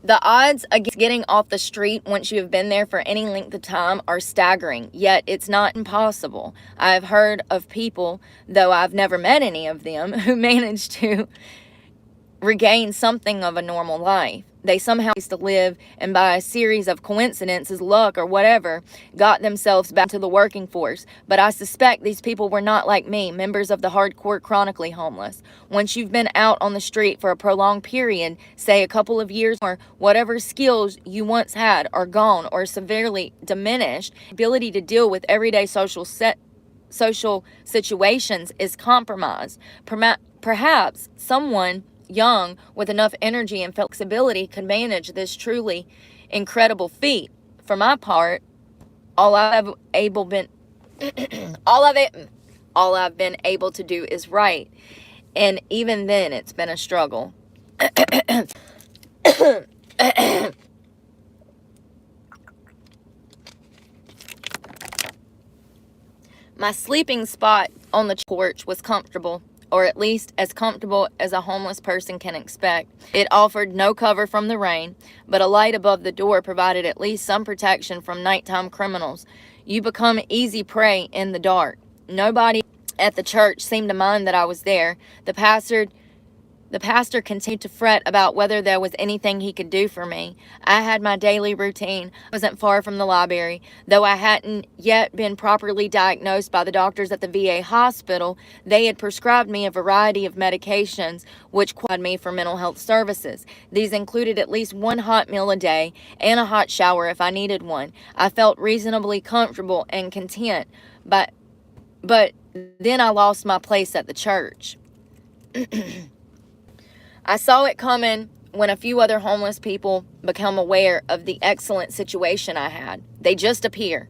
The odds against getting off the street once you have been there for any length of time are staggering, yet it's not impossible. I have heard of people, though I've never met any of them, who managed to regain something of a normal life. They somehow used to live, and by a series of coincidences, luck, or whatever, got themselves back to the working force. But I suspect these people were not like me, members of the hardcore chronically homeless. Once you've been out on the street for a prolonged period, say a couple of years, or whatever skills you once had are gone or severely diminished, ability to deal with everyday social situations is compromised. Perhaps someone young with enough energy and flexibility could manage this truly incredible feat. For my part, all I've been able to do is write, and even then it's been a struggle. My sleeping spot on the porch was comfortable, or at least as comfortable as a homeless person can expect. It offered no cover from the rain, but a light above the door provided at least some protection from nighttime criminals. You become easy prey in the dark. Nobody at the church seemed to mind that I was there. The pastor The pastor continued to fret about whether there was anything he could do for me. I had my daily routine. I wasn't far from the library. Though I hadn't yet been properly diagnosed by the doctors at the VA hospital, they had prescribed me a variety of medications which qualified me for mental health services. These included at least one hot meal a day and a hot shower if I needed one. I felt reasonably comfortable and content, but then I lost my place at the church. I saw it coming when a few other homeless people become aware of the excellent situation I had. They just appear.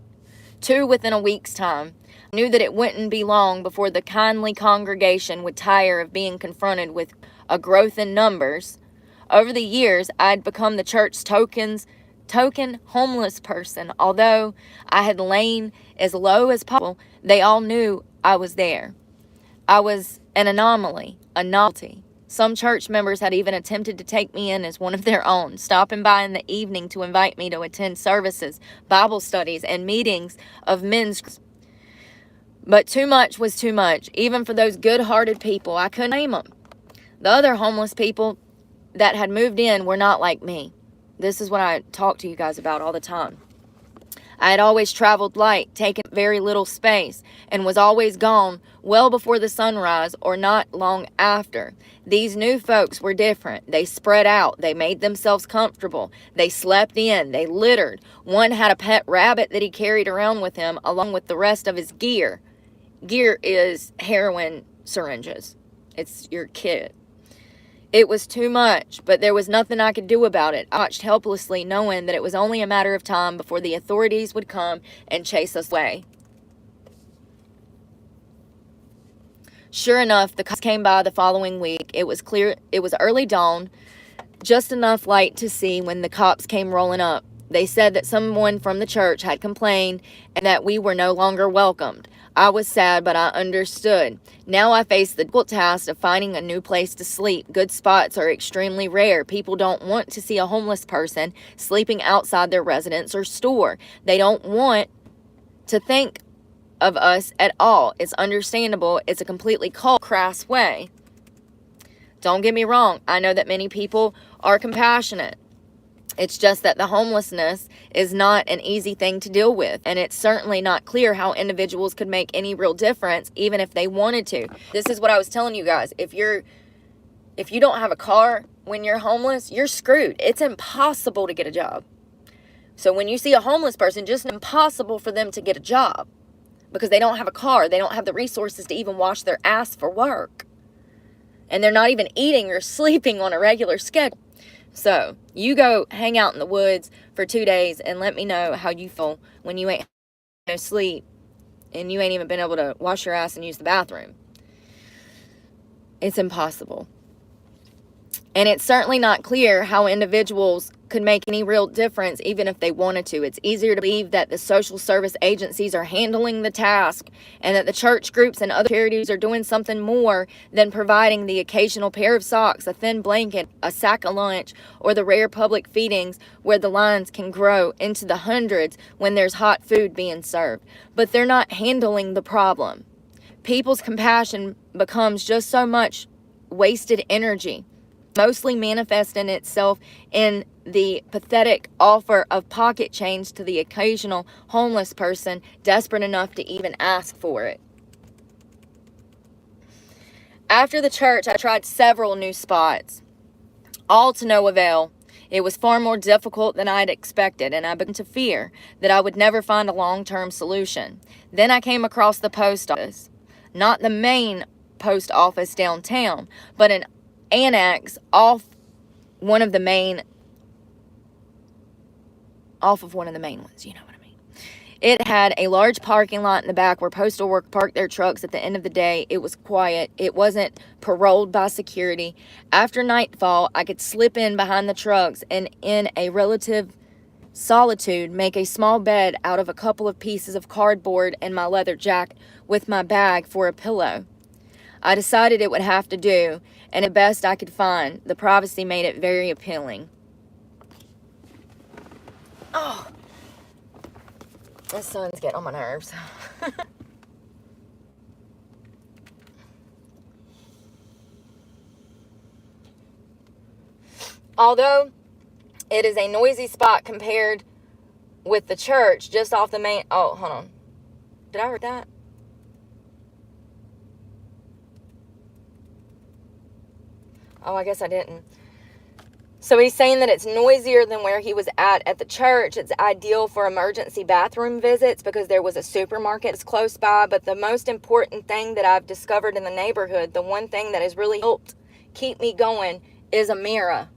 2 within a week's time. I knew that it wouldn't be long before the kindly congregation would tire of being confronted with a growth in numbers. Over the years, I'd become the church's token homeless person. Although I had lain as low as possible, they all knew I was there. I was an anomaly, a novelty. Some church members had even attempted to take me in as one of their own, stopping by in the evening to invite me to attend services, Bible studies, and meetings of men's groups. But too much was too much, even for those good-hearted people. I couldn't name them. The other homeless people that had moved in were not like me. This is what I talk to you guys about all the time. I had always traveled light, taken very little space, and was always gone well before the sunrise or not long after. These new folks were different. They spread out. They made themselves comfortable. They slept in. They littered. One had a pet rabbit that he carried around with him along with the rest of his gear. Gear is heroin syringes. It's your kit. It was too much, but there was nothing I could do about it. I watched helplessly, knowing that it was only a matter of time before the authorities would come and chase us away. Sure enough, the cops came by the following week. It was clear. It was early dawn, just enough light to see when the cops came rolling up. They said that someone from the church had complained and that we were no longer welcomed. I was sad, but I understood. Now I face the difficult task of finding a new place to sleep. Good spots are extremely rare. People don't want to see a homeless person sleeping outside their residence or store. They don't want to think of us at all. It's understandable. It's a completely cold, crass way. Don't get me wrong. I know that many people are compassionate. It's just that the homelessness is not an easy thing to deal with, and it's certainly not clear how individuals could make any real difference, even if they wanted to. This is what I was telling you guys. If you don't have a car when you're homeless, you're screwed. It's impossible to get a job. So when you see a homeless person, just impossible for them to get a job because they don't have a car. They don't have the resources to even wash their ass for work. And they're not even eating or sleeping on a regular schedule. So, you go hang out in the woods for 2 days and let me know how you feel when you ain't no sleep and you ain't even been able to wash your ass and use the bathroom. It's impossible. And it's certainly not clear how individuals could make any real difference even if they wanted to. It's easier to believe that the social service agencies are handling the task and that the church groups and other charities are doing something more than providing the occasional pair of socks, a thin blanket, a sack of lunch, or the rare public feedings where the lines can grow into the hundreds when there's hot food being served. But they're not handling the problem. People's compassion becomes just so much wasted energy, mostly manifesting itself in the pathetic offer of pocket change to the occasional homeless person desperate enough to even ask for it. After the church, I tried several new spots, all to no avail. It was far more difficult than I had expected, and I began to fear that I would never find a long-term solution. Then I came across the post office, not the main post office downtown, but an annex off of one of the main ones, you know what I mean. It had a large parking lot in the back where postal workers parked their trucks at the end of the day. It was quiet. It wasn't paroled by security. After nightfall, I could slip in behind the trucks and in a relative solitude make a small bed out of a couple of pieces of cardboard and my leather jacket with my bag for a pillow. I decided it would have to do, and the best I could find. The privacy made it very appealing. Oh, the sun's getting on my nerves. Although it is a noisy spot compared with the church just off the main... Oh, hold on. Did I read that? Oh, I guess I didn't. So he's saying that it's noisier than where he was at the church. It's ideal for emergency bathroom visits because there was a supermarket that's close by. But the most important thing that I've discovered in the neighborhood, the one thing that has really helped keep me going, is a mirror.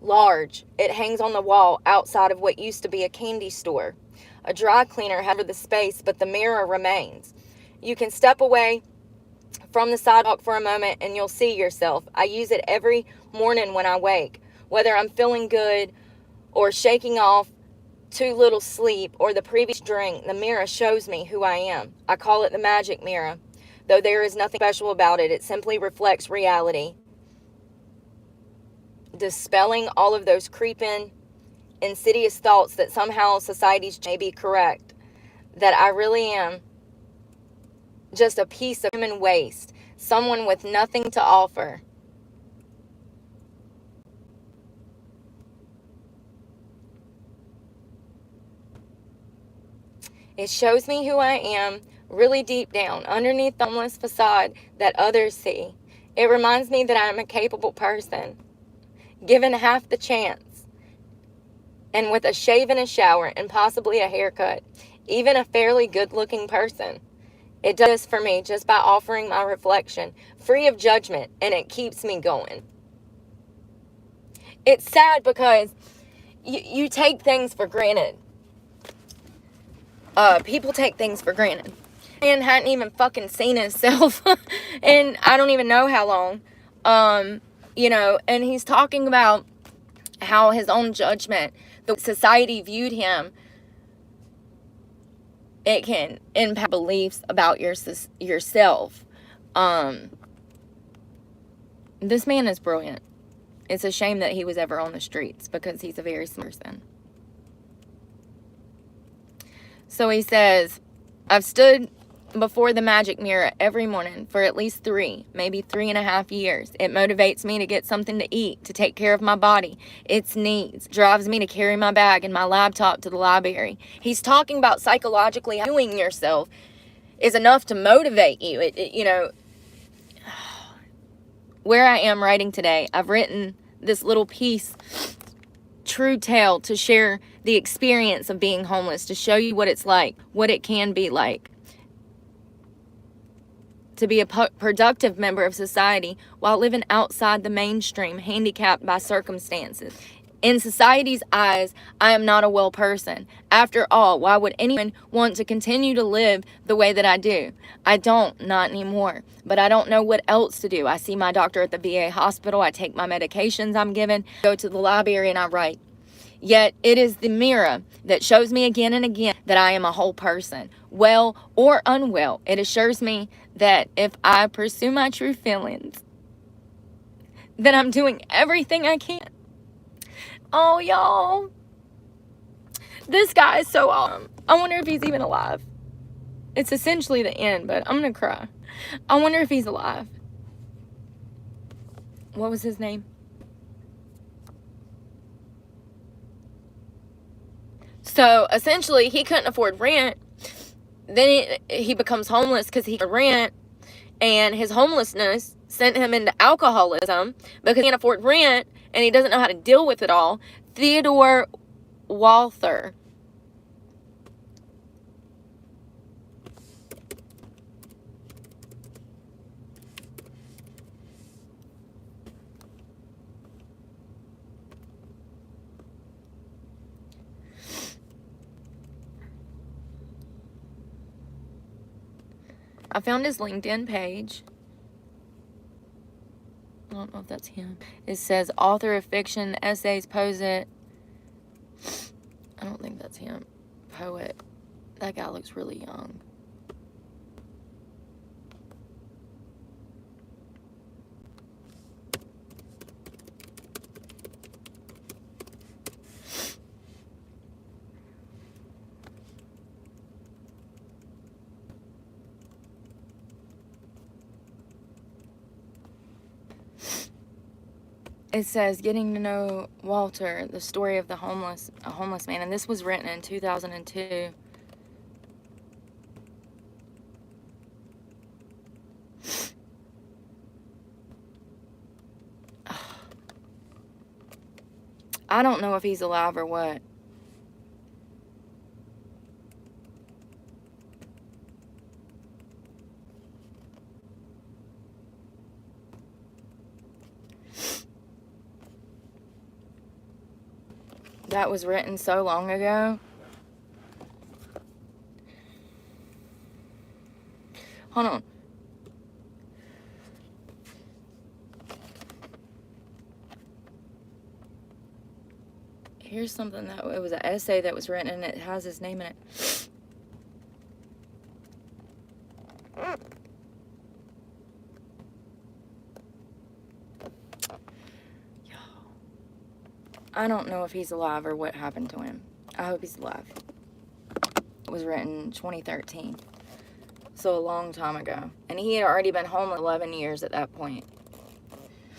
Large. It hangs on the wall outside of what used to be a candy store. A dry cleaner had the space, but the mirror remains. You can step away from the sidewalk for a moment and you'll see yourself. I use it every morning when I wake. Whether I'm feeling good or shaking off too little sleep or the previous drink, the mirror shows me who I am. I call it the magic mirror. Though there is nothing special about it, it simply reflects reality, dispelling all of those creeping, insidious thoughts that somehow society's may be correct, that I really am just a piece of human waste, someone with nothing to offer. It shows me who I am really deep down, underneath the homeless facade that others see. It reminds me that I am a capable person, given half the chance, and with a shave and a shower and possibly a haircut, even a fairly good-looking person. It does for me just by offering my reflection, free of judgment, and it keeps me going. It's sad because you take things for granted. People take things for granted. Man hadn't even fucking seen himself and I don't even know how long. And he's talking about how his own judgment, the society viewed him, it can impact beliefs about yourself. This man is brilliant. It's a shame that he was ever on the streets because he's a very smart person. So he says, I've stood before the magic mirror every morning for at least 3, maybe 3.5 years. It motivates me to get something to eat, to take care of my body, its needs, drives me to carry my bag and my laptop to the library. He's talking about psychologically viewing yourself is enough to motivate you. Where I am writing today, I've written this little piece, true tale, to share the experience of being homeless, to show you what it's like, what it can be like to be a productive member of society while living outside the mainstream, handicapped by circumstances. In society's eyes, I am not a well person. After all, why would anyone want to continue to live the way that I do? I don't, not anymore. But I don't know what else to do. I see my doctor at the VA hospital. I take my medications I'm given, go to the library, and I write. Yet it is the mirror that shows me again and again that I am a whole person, well or unwell. It assures me that if I pursue my true feelings, then I'm doing everything I can. Oh, y'all. This guy is so awesome. I wonder if he's even alive. It's essentially the end, but I'm going to cry. I wonder if he's alive. What was his name? So, essentially, he couldn't afford rent. Then he becomes homeless because he can't rent. And his homelessness sent him into alcoholism because he can't afford rent and he doesn't know how to deal with it all. Theodore Walther. I found his LinkedIn page. I don't know if that's him. It says author of fiction, essays, poet. I don't think that's him. Poet. That guy looks really young. It says, getting to know Walter, the story of a homeless man. And this was written in 2002. I don't know if he's alive or what. That was written so long ago. Hold on. Here's something that it was an essay that was written and it has his name in it. I don't know if he's alive or what happened to him. I hope he's alive. It was written 2013. So a long time ago. And he had already been homeless 11 years at that point.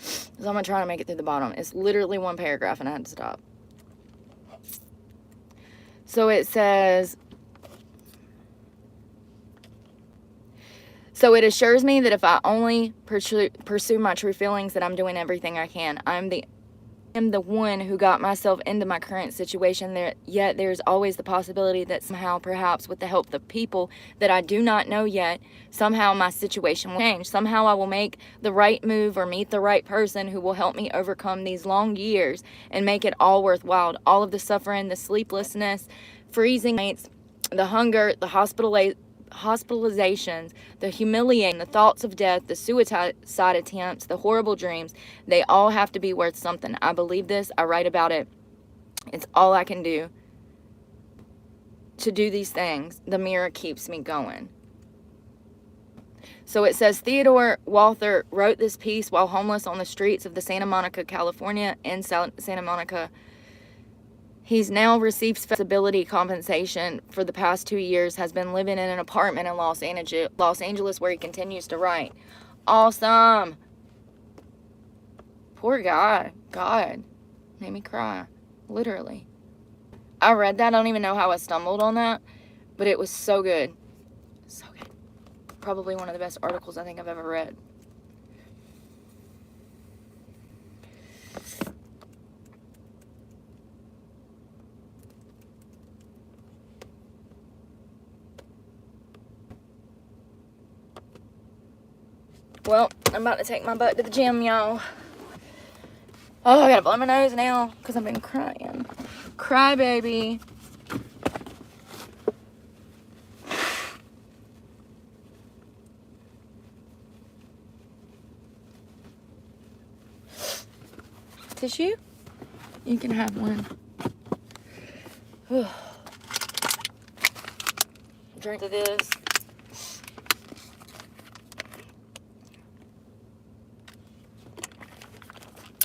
So I'm going to try to make it through the bottom. It's literally one paragraph and I had to stop. So it says, so it assures me that if I only pursue my true feelings, that I'm doing everything I can. I'm the one who got myself into my current situation. Yet there's always the possibility that somehow, perhaps with the help of the people that I do not know yet, somehow my situation will change. Somehow I will make the right move or meet the right person who will help me overcome these long years and make it all worthwhile. All of the suffering, the sleeplessness, freezing nights, the hunger, the hospitalizations, the humiliating, the thoughts of death, the suicide attempts, the horrible dreams, they all have to be worth something. I believe this. I write about it. It's all I can do to do these things. The mirror keeps me going. So it says, Theodore Walther wrote this piece while homeless on the streets of the Santa Monica, California, in Santa Monica. He's now received disability compensation for the past 2 years, has been living in an apartment in Los Angeles where he continues to write. Awesome. Poor guy. God. Made me cry. Literally. I read that. I don't even know how I stumbled on that, but it was so good. So good. Probably one of the best articles I think I've ever read. Well, I'm about to take my butt to the gym, y'all. Oh, I gotta blow my nose now because I've been crying. Cry, baby. Tissue? You can have one. Drink of this.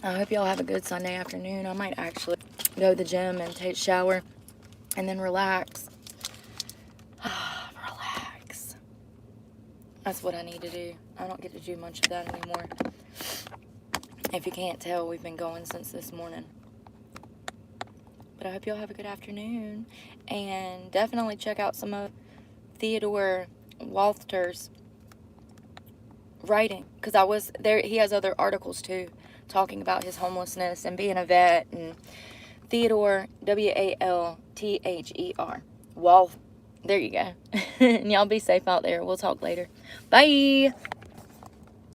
I hope y'all have a good Sunday afternoon. I might actually go to the gym and take a shower and then relax. Relax. That's what I need to do. I don't get to do much of that anymore. If you can't tell, we've been going since this morning. But I hope y'all have a good afternoon. And definitely check out some of Theodore Walther's writing. Because I was there. He has other articles too, talking about his homelessness and being a vet. And Theodore, Walther. There you go. And y'all be safe out there. We'll talk later. Bye.